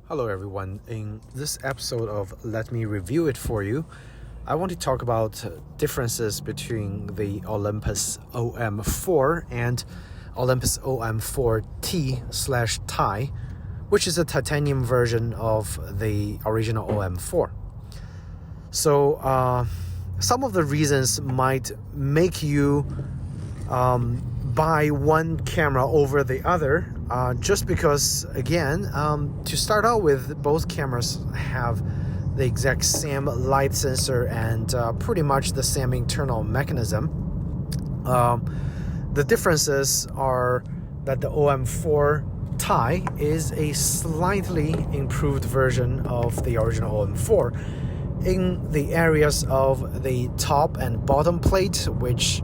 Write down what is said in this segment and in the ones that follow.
Hello everyone, in this episode of Let Me Review It For You, I want to talk about differences between the Olympus OM-4 and Olympus OM-4Ti/Ti, which is a titanium version of the original OM-4. So some of the reasons might make you buy one camera over the other, just because, again, to start out with, both cameras have the exact same light sensor and pretty much the same internal mechanism. The differences are that the OM4Ti is a slightly improved version of the original OM4 in the areas of the top and bottom plate, which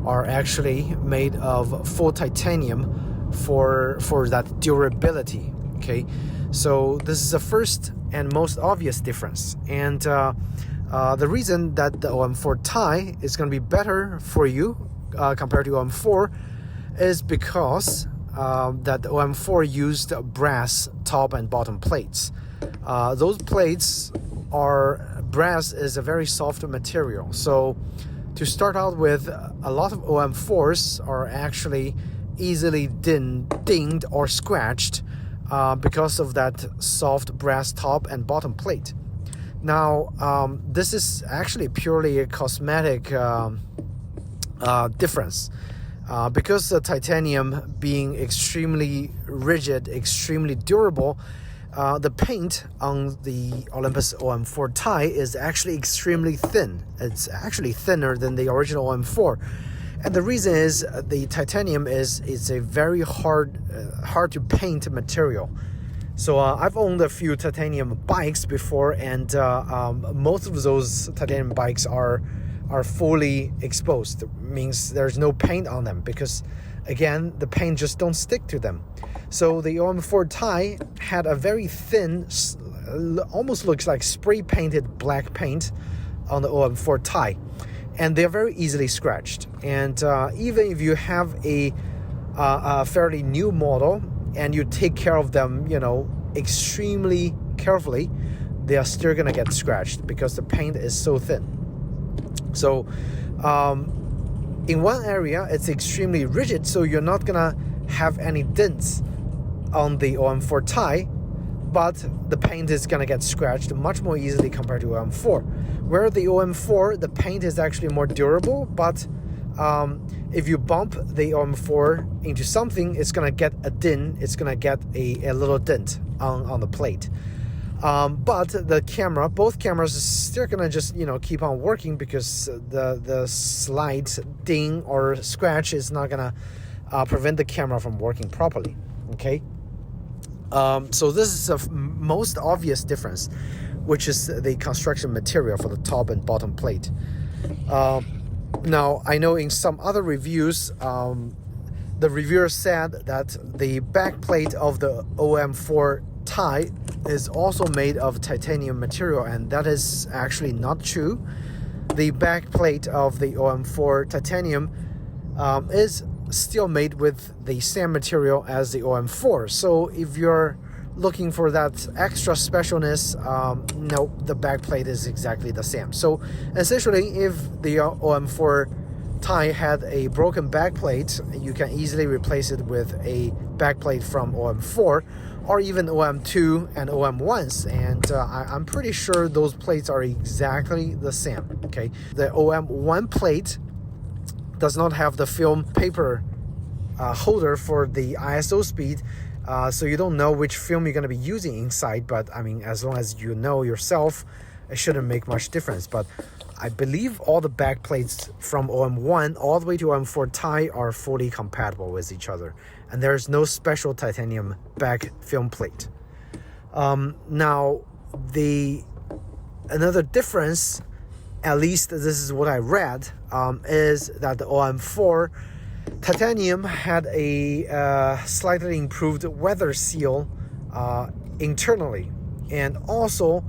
are actually made of full titanium for that durability. Okay, so this is the first and most obvious difference, and the reason that the OM4Ti is going to be better for you compared to OM4 is because that the OM4 used brass top and bottom plates. Those plates brass is a very soft material, so to start out with, a lot of OM4s are actually easily dinged or scratched because of that soft brass top and bottom plate. Now, this is actually purely a cosmetic difference. Because the titanium being extremely rigid, extremely durable, the paint on the Olympus OM4Ti is actually extremely thin. It's actually thinner than the original OM4. And the reason is the titanium is a very hard to paint material. So I've owned a few titanium bikes before, and most of those titanium bikes are fully exposed. It means there's no paint on them because, again, the paint just don't stick to them. So the OM4Ti had a very thin, almost looks like spray painted black paint on the OM4Ti, and they're very easily scratched. And even if you have a fairly new model and you take care of them, extremely carefully, they are still gonna get scratched because the paint is so thin. So in one area, it's extremely rigid, so you're not gonna have any dents on the OM4Ti, but the paint is gonna get scratched much more easily compared to OM4. Where the OM4, the paint is actually more durable, but if you bump the OM4 into something, it's gonna get a dent, it's gonna get a little dent on the plate. But both cameras are still gonna just keep on working because the slight ding or scratch is not gonna prevent the camera from working properly. Okay, so this is the most obvious difference, which is the construction material for the top and bottom plate. Now, I know in some other reviews, the reviewer said that the back plate of the OM4Ti is also made of titanium material, and that is actually not true. The back plate of the OM4 titanium is still made with the same material as the OM4. So if you're looking for that extra specialness, no, the back plate is exactly the same. So essentially, if the OM4Ti had a broken back plate, you can easily replace it with a back plate from OM4 or even OM2 and OM1s, and I'm pretty sure those plates are exactly the same. Okay, the OM1 plate does not have the film paper holder for the ISO speed, so you don't know which film you're going to be using inside, but I mean, as long as you know yourself, it shouldn't make much difference. But I believe all the back plates from OM1 all the way to OM4Ti are fully compatible with each other, and there's no special titanium back film plate. Now, another difference, at least this is what I read, is that the OM4 titanium had a slightly improved weather seal internally, and also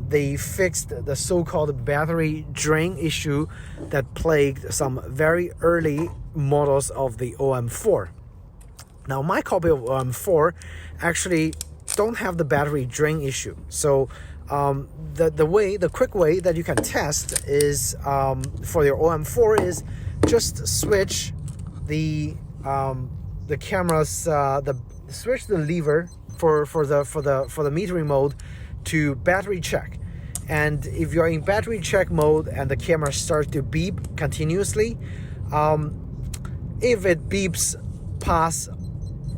they fixed the so-called battery drain issue that plagued some very early models of the OM4. Now, my copy of OM4 actually don't have the battery drain issue. So the quick way that you can test is for your OM4 is just switch the camera's switch the lever for the metering mode to battery check. And if you're in battery check mode and the camera starts to beep continuously, if it beeps past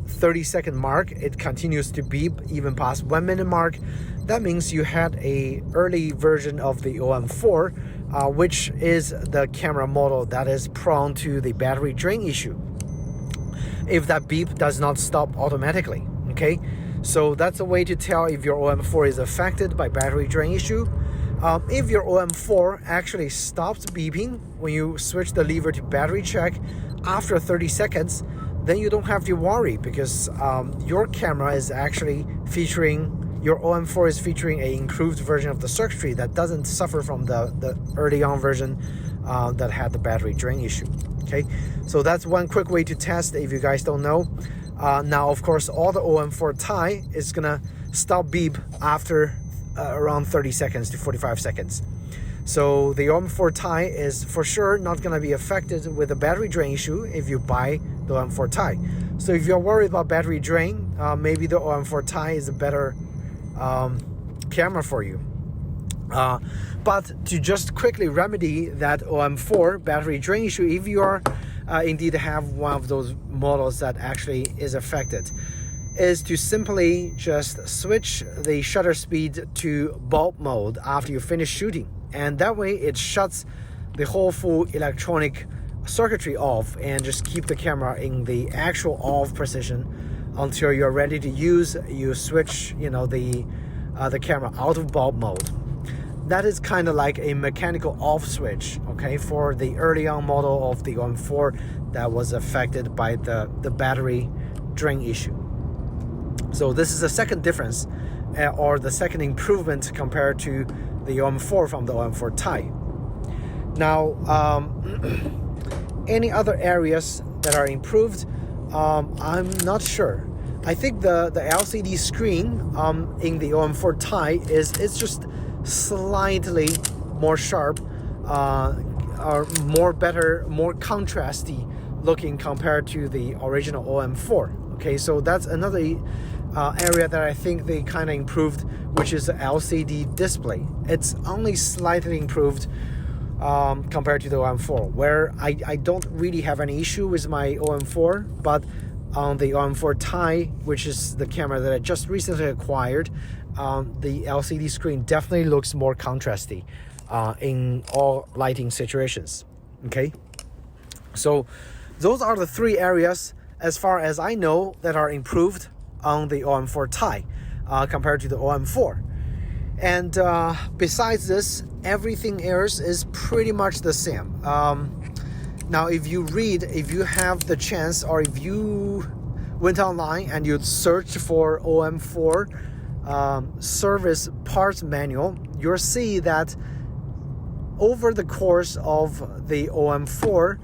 30-second mark, it continues to beep even past 1 minute mark, that means you had a early version of the OM4, which is the camera model that is prone to the battery drain issue if that beep does not stop automatically. Okay, so that's a way to tell if your OM4 is affected by battery drain issue. If your OM4 actually stops beeping when you switch the lever to battery check after 30 seconds, then you don't have to worry, because your camera is actually featuring, your OM4 is featuring an improved version of the circuitry that doesn't suffer from the early on version that had the battery drain issue. Okay, so that's one quick way to test if you guys don't know. Now, of course, all the OM4 Ti is gonna stop beep after around 30 seconds to 45 seconds. So the OM4 Ti is for sure not going to be affected with a battery drain issue if you buy the OM4 Ti. So if you're worried about battery drain, maybe the OM4 Ti is a better camera for you. But to just quickly remedy that OM4 battery drain issue, if you are indeed have one of those models that actually is affected, is to simply just switch the shutter speed to bulb mode after you finish shooting. And that way it shuts the whole full electronic circuitry off and just keep the camera in the actual off position until you're ready to use. You switch, the camera out of bulb mode. That is kind of like a mechanical off switch, okay, for the early on model of the OM4 that was affected by the battery drain issue. So this is the second difference, or the second improvement compared to the OM4 from the OM4 Ti. Now, any other areas that are improved, I'm not sure. I think the LCD screen in the OM4 Ti it's just slightly more sharp, or more contrasty looking compared to the original OM4. Okay, so that's another area that I think they kind of improved, which is the LCD display. It's only slightly improved compared to the OM4, where I don't really have any issue with my OM4, but on the OM4 Ti, which is the camera that I just recently acquired, the LCD screen definitely looks more contrasty in all lighting situations. Okay, so those are the three areas, as far as I know, that are improved on the OM4 Ti compared to the OM4. And besides this, everything else is pretty much the same. Now, if you have the chance, or if you went online and you search for OM4 service parts manual, you'll see that over the course of the OM4,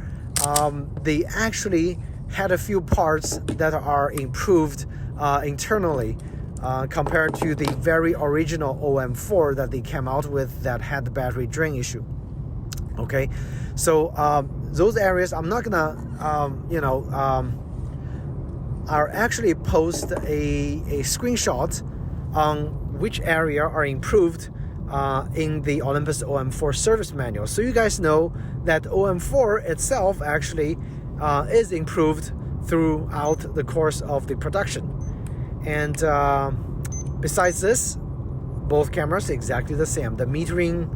they actually had a few parts that are improved internally compared to the very original OM4 that they came out with that had the battery drain issue. Okay, so those areas I'm not gonna I'll actually post a screenshot on which area are improved in the Olympus OM4 service manual, so you guys know that OM4 itself actually is improved throughout the course of the production. And besides this, both cameras are exactly the same. The metering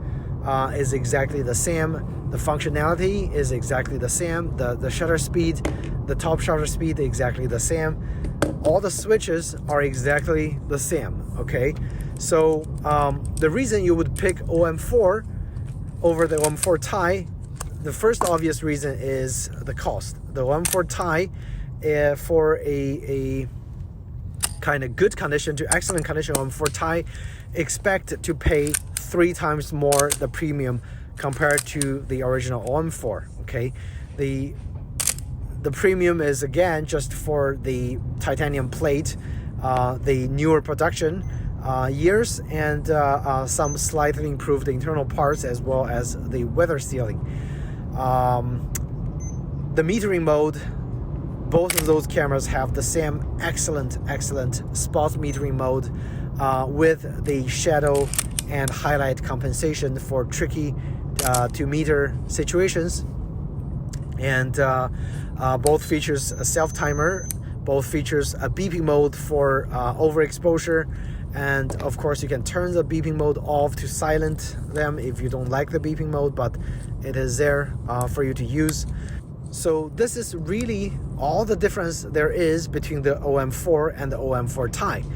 is exactly the same. The functionality is exactly the same. The shutter speed, the top shutter speed, exactly the same. All the switches are exactly the same. Okay, so the reason you would pick OM4 over the OM4 Ti, the first obvious reason is the cost. The OM4 Ti, for a kind of good condition to excellent condition OM4 Ti, expect to pay 3 times more the premium compared to the original OM4. Okay, the premium is again just for the titanium plate the newer production years, and some slightly improved internal parts as well as the weather sealing. The metering mode, both of those cameras have the same excellent spot metering mode with the shadow and highlight compensation for tricky to meter situations. And both features a self-timer, both features a beeping mode for overexposure, and of course you can turn the beeping mode off to silent them if you don't like the beeping mode, but it is there for you to use. So this is really all the difference there is between the OM4 and the OM4 Ti.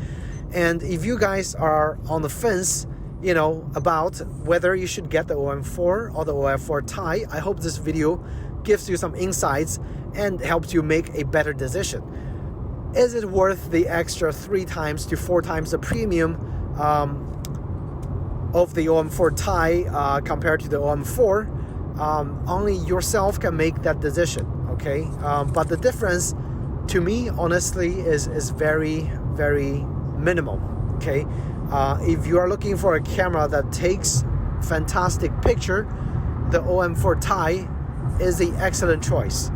And if you guys are on the fence, you know, about whether you should get the OM4 or the OM4 Ti, I hope this video gives you some insights and helps you make a better decision. Is it worth the extra 3 times to 4 times the premium of the OM4 Ti compared to the OM4? Only yourself can make that decision, okay? But the difference, to me, honestly, is very minimal, okay? If you are looking for a camera that takes fantastic picture, the OM4 Ti is the excellent choice.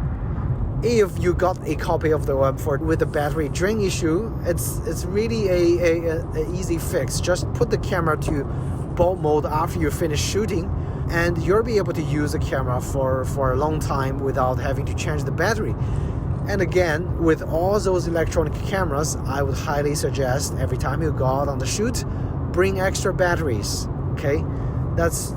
If you got a copy of the OM4 with a battery drain issue, it's really a easy fix. Just put the camera to bulb mode after you finish shooting, and you'll be able to use the camera for a long time without having to change the battery. And again, with all those electronic cameras, I would highly suggest every time you go out on the shoot, bring extra batteries. Okay, that's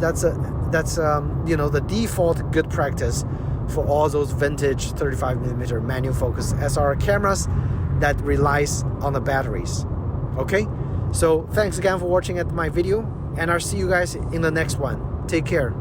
you know, the default good practice for all those vintage 35mm manual focus SLR cameras that relies on the batteries. Okay, so thanks again for watching my video, and I'll see you guys in the next one. Take care.